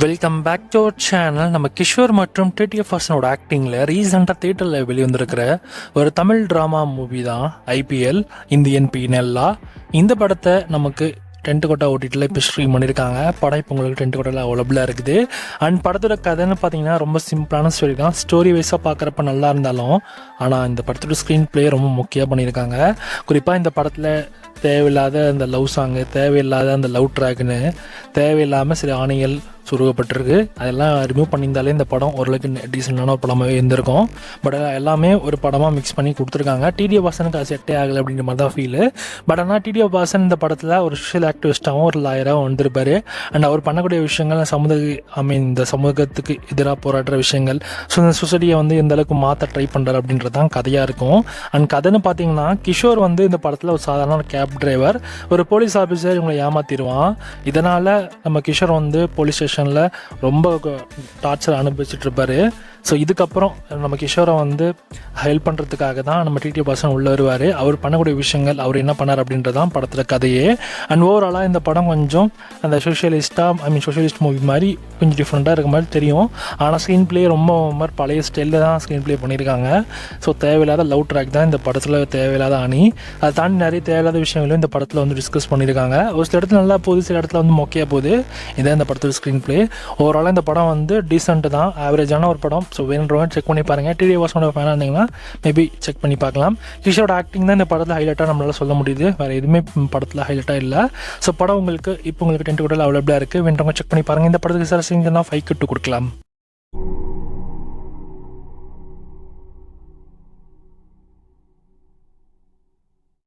Welcome back to our channel. நம்ம கிஷோர் மற்றும் TTF வாசனோட ஆக்டிங்கில் ரீசெண்டாக தேட்டரில் வெளிவந்திருக்கிற ஒரு தமிழ் ட்ராமா மூவி தான் ஐபிஎல் இந்தியன் பீனல்லா. இந்த படத்தை நமக்கு டென்ட் கோட்டா ஓட்டிட்டுல இப்போ ஸ்ட்ரீம் பண்ணியிருக்காங்க. படம் இப்போ உங்களுக்கு டென்ட் கோட்டாவில் அவைலபிளாக இருக்குது. அண்ட் படத்தோட கதைன்னு பார்த்தீங்கன்னா ரொம்ப சிம்பிளான ஸ்டோரி தான். ஸ்டோரி வைஸாக பார்க்குறப்ப நல்லா இருந்தாலும் ஆனால் இந்த படத்தோட ஸ்க்ரீன் பிளே ரொம்ப முக்கியம் பண்ணியிருக்காங்க. குறிப்பாக இந்த படத்தில் தேவையில்லாத அந்த லவ் சாங்கு, தேவையில்லாத அந்த லவ் ட்ராக்னு தேவையில்லாமல் சில ஆணைகள் சுருகப்பட்டிருக்கு. அதெல்லாம் ரிமூவ் பண்ணியிருந்தாலே இந்த படம் ஓரளவுக்கு டீசெண்டான ஒரு படமாகவே இருந்திருக்கும். பட் எல்லாமே ஒரு படமாக மிக்ஸ் பண்ணி கொடுத்துருக்காங்க. டிடிஎஃப் வாசனுக்கு அது செட்டே ஆகலை அப்படின்ற மாதிரி தான் ஃபீலு. பட் ஆனால் டிடிஎஃப் வாசன் இந்த படத்தில் ஒரு சோஷியல் ஆக்டிவிஸ்டாகவும் ஒரு லாயராகவும் வந்திருப்பார். அண்ட் அவர் பண்ணக்கூடிய விஷயங்கள் இந்த சமூகத்துக்கு எதிராக போராடுற விஷயங்கள், ஸோ இந்த சொசைட்டியை எந்த அளவுக்கு மாற்ற ட்ரை பண்ணுறாரு அப்படின்றது தான் கதையாக இருக்கும். அண்ட் கதைன்னு பார்த்தீங்கன்னா கிஷோர் இந்த படத்தில் ஒரு சாதாரண ஒரு கேப் டிரைவர், ஒரு போலீஸ் ஆஃபீஸர் இவங்களை ஏமாற்றிடுவான். இதனால் நம்ம கிஷோர் போலீஸ் ஸ்டேஷனில் ரொம்ப டார்ச்சர் அனுபவிச்சுட்டு இருப்பார். ஸோ இதுக்கப்புறம் நம்ம கிஷோரை ஹெல்ப் பண்ணுறதுக்காக தான் நம்ம டிடிஎஃப் வாசன் உள்ளே வருவார். அவர் பண்ணக்கூடிய விஷயங்கள், அவர் என்ன பண்ணார் அப்படின்றதான் படத்தில் கதையே. அண்ட் ஓவராலாக இந்த படம் கொஞ்சம் அந்த சோஷியலிஸ்ட் மூவி மாதிரி கொஞ்சம் டிஃப்ரெண்ட்டாக இருக்க மாதிரி தெரியும். ஆனால் ஸ்க்ரீன் பிளே ரொம்ப மாதிரி பழைய ஸ்டைலில் தான் ஸ்க்ரீன் பிளே பண்ணியிருக்காங்க. ஸோ தேவையில்லாத லவ் ட்ராக் தான் இந்த படத்தில் தேவையில்லாத அணி. அதை தாண்டி நிறைய தேவையில்லாத விஷயங்களும் இந்த படத்தில் டிஸ்கஸ் பண்ணியிருக்காங்க. ஒரு சில இடத்துல நல்லா போகுது, சில இடத்துல மொக்கையாக போகுது. இதான் இந்த படத்தோட ஸ்க்ரீன் பிளே. ஓவராலாக இந்த படம் டீசென்ட்டு தான், ஆவரேஜான ஒரு படம். ஸோ வேணுன்றவங்க செக் பண்ணி பாருங்கள். டிடிஎஃப் வாசனோட ஃபேனாக இருந்தீங்கன்னா மேபி செக் பண்ணி பார்க்கலாம். கிஷோரோட ஆக்டிங் தான் இந்த படத்தில் ஹைலைட்டாக நம்மளால் சொல்ல முடியுது. வேறு எதுவுமே படத்தில் ஹைலைட்டாக இல்லை. ஸோ படம் உங்களுக்கு டென்ட் கோட்டாவில் அவைலபிளாக இருக்குது. வேணுறவங்க செக் பண்ணி பாருங்கள். இந்த படத்துக்கு சார் 5 கொடுக்கலாம்.